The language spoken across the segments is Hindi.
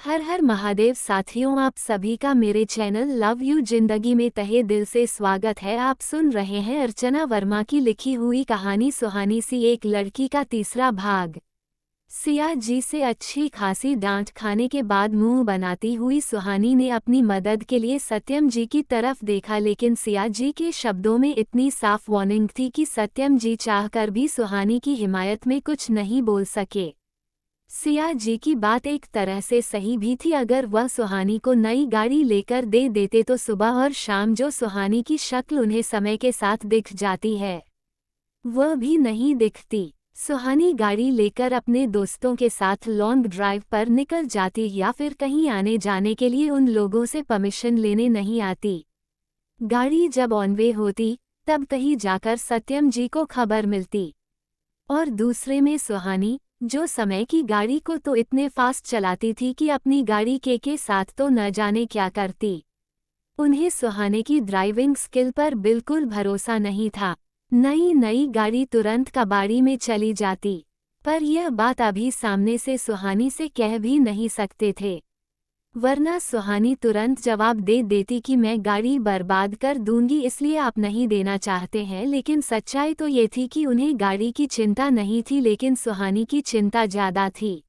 हर हर महादेव साथियों, आप सभी का मेरे चैनल लव यू जिंदगी में तहे दिल से स्वागत है। आप सुन रहे हैं अर्चना वर्मा की लिखी हुई कहानी सुहानी सी एक लड़की का तीसरा भाग। सिया जी से अच्छी खासी डांट खाने के बाद मुंह बनाती हुई सुहानी ने अपनी मदद के लिए सत्यम जी की तरफ देखा, लेकिन सिया जी के शब्दों में इतनी साफ वार्निंग थी कि सत्यम जी चाहकर भी सुहानी की हिमायत में कुछ नहीं बोल सके। सिया जी की बात एक तरह से सही भी थी। अगर वह सुहानी को नई गाड़ी लेकर दे देते तो सुबह और शाम जो सुहानी की शक्ल उन्हें समय के साथ दिख जाती है, वह भी नहीं दिखती। सुहानी गाड़ी लेकर अपने दोस्तों के साथ लॉन्ग ड्राइव पर निकल जाती या फिर कहीं आने जाने के लिए उन लोगों से परमिशन लेने नहीं आती। गाड़ी जब ऑन वे होती तब कहीं जाकर सत्यम जी को खबर मिलती, और दूसरे में सुहानी, जो समय की गाड़ी को तो इतने फास्ट चलाती थी कि अपनी गाड़ी के साथ तो न जाने क्या करती। उन्हें सुहाने की ड्राइविंग स्किल पर बिल्कुल भरोसा नहीं था। नई गाड़ी तुरंत कबाड़ी में चली जाती, पर यह बात अभी सामने से सुहानी से कह भी नहीं सकते थे, वरना सुहानी तुरंत जवाब दे देती कि मैं गाड़ी बर्बाद कर दूंगी, इसलिए आप नहीं देना चाहते हैं। लेकिन सच्चाई तो ये थी कि उन्हें गाड़ी की चिंता नहीं थी, लेकिन सुहानी की चिंता ज्यादा थी।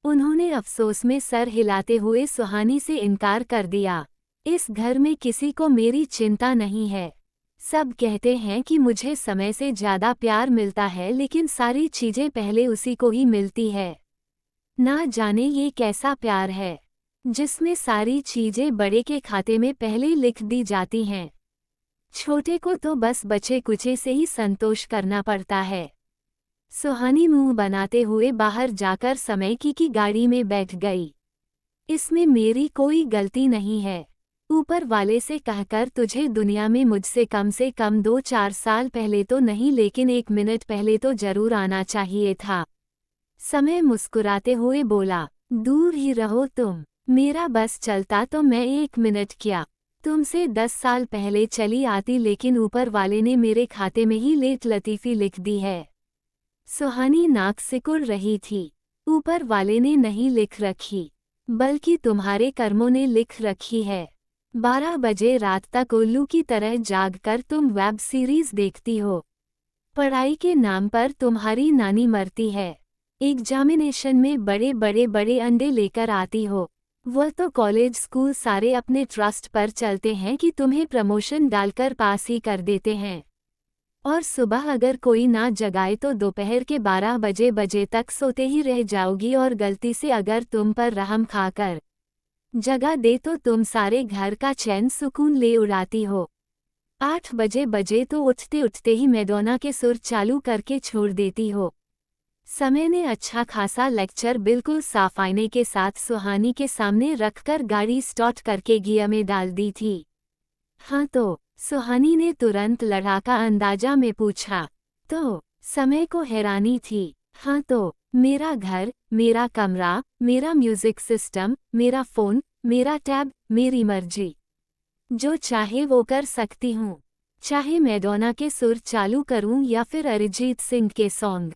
उन्होंने अफसोस में सर हिलाते हुए सुहानी से इनकार कर दिया। इस घर में किसी को मेरी चिंता नहीं है। सब कहते हैं कि मुझे समय से ज्यादा प्यार मिलता है, लेकिन सारी चीजें पहले उसी को ही मिलती है। ना जाने ये कैसा प्यार है जिसमें सारी चीजें बड़े के खाते में पहले लिख दी जाती हैं। छोटे को तो बस बचे कुचे से ही संतोष करना पड़ता है। सुहानी मुंह बनाते हुए बाहर जाकर समय की गाड़ी में बैठ गई। इसमें मेरी कोई गलती नहीं है। ऊपर वाले से कहकर तुझे दुनिया में मुझसे कम से कम 2-4 साल पहले तो नहीं, लेकिन 1 मिनट पहले तो जरूर आना चाहिए था। समय मुस्कुराते हुए बोला, दूर ही रहो तुम। मेरा बस चलता तो मैं 1 मिनट क्या, तुमसे 10 साल पहले चली आती, लेकिन ऊपर वाले ने मेरे खाते में ही लेट लतीफ़ी लिख दी है। सुहानी नाक सिकुड़ रही थी। ऊपर वाले ने नहीं लिख रखी, बल्कि तुम्हारे कर्मों ने लिख रखी है। 12 बजे रात तक उल्लू की तरह जागकर तुम वेब सीरीज देखती हो। पढ़ाई के नाम पर तुम्हारी नानी मरती है। एग्जामिनेशन में बड़े अंडे लेकर आती हो। वह तो कॉलेज स्कूल सारे अपने ट्रस्ट पर चलते हैं कि तुम्हें प्रमोशन डालकर पास ही कर देते हैं। और सुबह अगर कोई ना जगाए तो दोपहर के 12 बजे तक सोते ही रह जाओगी, और गलती से अगर तुम पर रहम खाकर जगा दे तो तुम सारे घर का चैन सुकून ले उड़ाती हो। 8 बजे तो उठते उठते ही मैडोना के सुर चालू करके छोड़ देती हो। समय ने अच्छा खासा लेक्चर बिल्कुल साफ आईने के साथ सुहानी के सामने रखकर गाड़ी स्टार्ट करके गियर में डाल दी थी। हाँ तो, सुहानी ने तुरंत लड़ाका अंदाजा में पूछा। तो समय को हैरानी थी। हाँ तो, मेरा घर, मेरा कमरा, मेरा म्यूजिक सिस्टम, मेरा फोन, मेरा टैब, मेरी मर्जी। जो चाहे वो कर सकती हूँ। चाहे मैडोना के सुर चालू करूँ या फिर अरिजीत सिंह के सॉन्ग।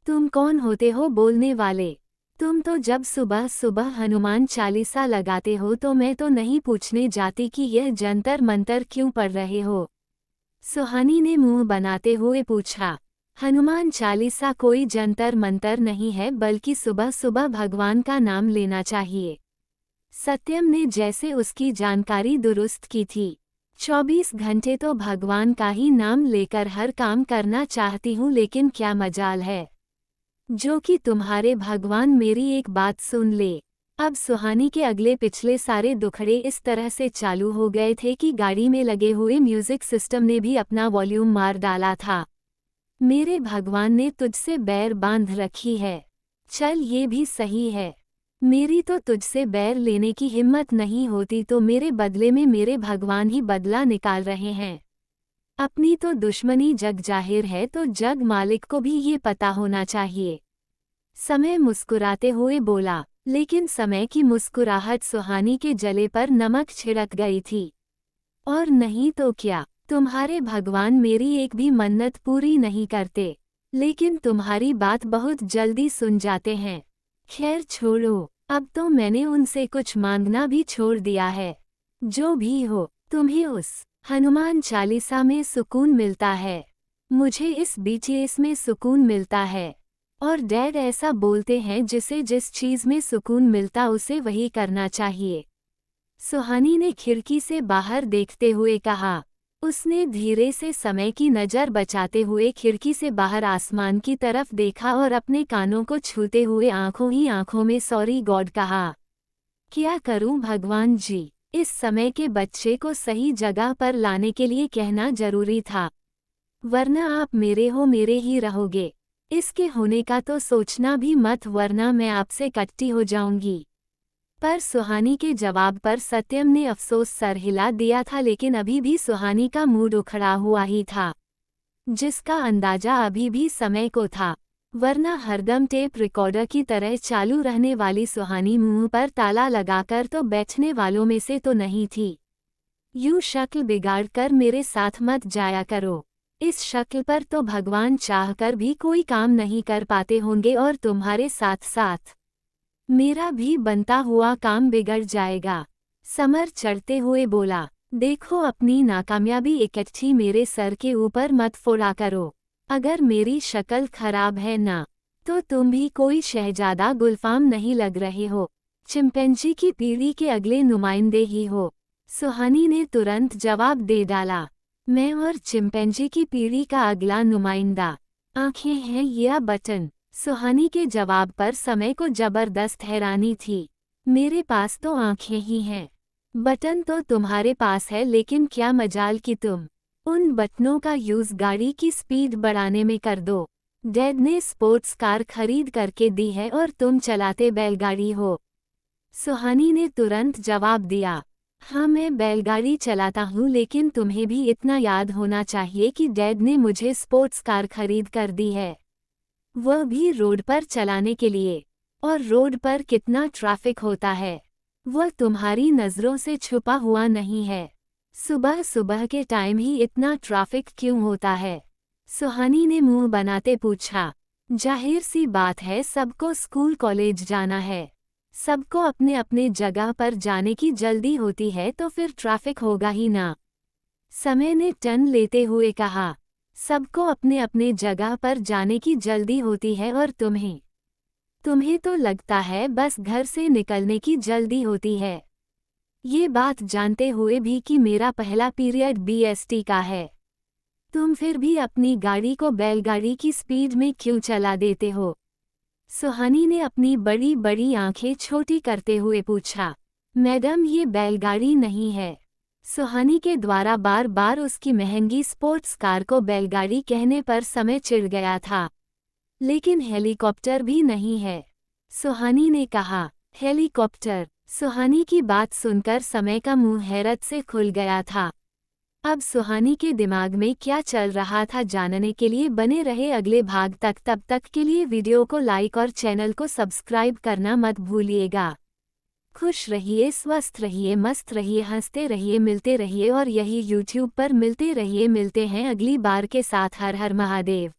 तुम कौन होते हो बोलने वाले? तुम तो जब सुबह सुबह हनुमान चालीसा लगाते हो तो मैं तो नहीं पूछने जाती कि यह जंतर मंतर क्यों पढ़ रहे हो। सुहानी ने मुंह बनाते हुए पूछा। हनुमान चालीसा कोई जंतर मंतर नहीं है, बल्कि सुबह सुबह भगवान का नाम लेना चाहिए। सत्यम ने जैसे उसकी जानकारी दुरुस्त की थी। 24 घंटे तो भगवान का ही नाम लेकर हर काम करना चाहती हूँ, लेकिन क्या मजाल है जो कि तुम्हारे भगवान मेरी एक बात सुन ले। अब सुहानी के अगले पिछले सारे दुखड़े इस तरह से चालू हो गए थे कि गाड़ी में लगे हुए म्यूजिक सिस्टम ने भी अपना वॉल्यूम मार डाला था। मेरे भगवान ने तुझसे बैर बांध रखी है। चल ये भी सही है, मेरी तो तुझसे बैर लेने की हिम्मत नहीं होती, तो मेरे बदले में मेरे भगवान ही बदला निकाल रहे हैं। अपनी तो दुश्मनी जग जाहिर है, तो जग मालिक को भी ये पता होना चाहिए। समय मुस्कुराते हुए बोला, लेकिन समय की मुस्कुराहट सुहानी के जले पर नमक छिड़क गई थी। और नहीं तो क्या, तुम्हारे भगवान मेरी एक भी मन्नत पूरी नहीं करते, लेकिन तुम्हारी बात बहुत जल्दी सुन जाते हैं। खैर छोड़ो, अब तो मैंने उनसे कुछ मांगना भी छोड़ दिया है। जो भी हो, तुम्हें उस हनुमान चालीसा में सुकून मिलता है, मुझे इस बीटीएस में सुकून मिलता है। और डैड ऐसा बोलते हैं जिसे जिस चीज़ में सुकून मिलता उसे वही करना चाहिए। सुहानी ने खिड़की से बाहर देखते हुए कहा। उसने धीरे से समय की नज़र बचाते हुए खिड़की से बाहर आसमान की तरफ देखा और अपने कानों को छूते हुए आंखों ही आंखों में सॉरी गॉड कहा। क्या करूं भगवान जी, इस समय के बच्चे को सही जगह पर लाने के लिए कहना जरूरी था, वरना आप मेरे हो मेरे ही रहोगे। इसके होने का तो सोचना भी मत, वरना मैं आपसे कट्टी हो जाऊंगी। पर सुहानी के जवाब पर सत्यम ने अफसोस सर हिला दिया था, लेकिन अभी भी सुहानी का मूड उखड़ा हुआ ही था, जिसका अंदाजा अभी भी समय को था, वरना हरदम टेप रिकॉर्डर की तरह चालू रहने वाली सुहानी मुंह पर ताला लगाकर तो बैठने वालों में से तो नहीं थी। यूं शक्ल बिगाड़ कर मेरे साथ मत जाया करो, इस शक्ल पर तो भगवान चाहकर भी कोई काम नहीं कर पाते होंगे और तुम्हारे साथ साथ मेरा भी बनता हुआ काम बिगड़ जाएगा। समर चढ़ते हुए बोला, देखो अपनी नाकामयाबी इकट्ठी मेरे सर के ऊपर मत फोड़ा करो। अगर मेरी शक्ल खराब है ना, तो तुम भी कोई शहजादा गुलफाम नहीं लग रहे हो, चिंपैंजी की पीढ़ी के अगले नुमाइंदे ही हो। सुहानी ने तुरंत जवाब दे डाला, मैं और चिंपैंजी की पीढ़ी का अगला नुमाइंदा? आंखें हैं या बटन? सुहानी के जवाब पर समय को जबरदस्त हैरानी थी। मेरे पास तो आंखें ही हैं, बटन तो तुम्हारे पास है, लेकिन क्या मजाल कि तुम उन बटनों का यूज गाड़ी की स्पीड बढ़ाने में कर दो। डैड ने स्पोर्ट्स कार खरीद करके दी है और तुम चलाते बैलगाड़ी हो। सुहानी ने तुरंत जवाब दिया, हाँ मैं बैलगाड़ी चलाता हूँ, लेकिन तुम्हें भी इतना याद होना चाहिए कि डैड ने मुझे स्पोर्ट्स कार खरीद कर दी है, वह भी रोड पर चलाने के लिए। और रोड पर कितना ट्रैफिक होता है, वह तुम्हारी नज़रों से छुपा हुआ नहीं है। सुबह सुबह के टाइम ही इतना ट्रैफिक क्यों होता है? सुहानी ने मुंह बनाते पूछा। जाहिर सी बात है, सबको स्कूल कॉलेज जाना है, सबको अपने अपने जगह पर जाने की जल्दी होती है, तो फिर ट्रैफिक होगा ही ना। समय ने टर्न लेते हुए कहा, सबको अपने अपने जगह पर जाने की जल्दी होती है और तुम्हें तो लगता है बस घर से निकलने की जल्दी होती है। ये बात जानते हुए भी कि मेरा पहला पीरियड बीएसटी का है, तुम फिर भी अपनी गाड़ी को बैलगाड़ी की स्पीड में क्यों चला देते हो? सुहानी ने अपनी बड़ी बड़ी आंखें छोटी करते हुए पूछा। मैडम, ये बैलगाड़ी नहीं है। सुहानी के द्वारा बार बार उसकी महंगी स्पोर्ट्स कार को बैलगाड़ी कहने पर समय चिढ़ गया था। लेकिन हेलीकॉप्टर भी नहीं है, सुहानी ने कहा। हेलीकॉप्टर? सुहानी की बात सुनकर समय का मुंह हैरत से खुल गया था। अब सुहानी के दिमाग में क्या चल रहा था जानने के लिए बने रहे अगले भाग तक। तब तक के लिए वीडियो को लाइक और चैनल को सब्सक्राइब करना मत भूलिएगा। खुश रहिए, स्वस्थ रहिए, मस्त रहिए, हंसते रहिए, मिलते रहिए और यही यूट्यूब पर मिलते रहिए। मिलते हैं अगली बार के साथ। हर हर महादेव।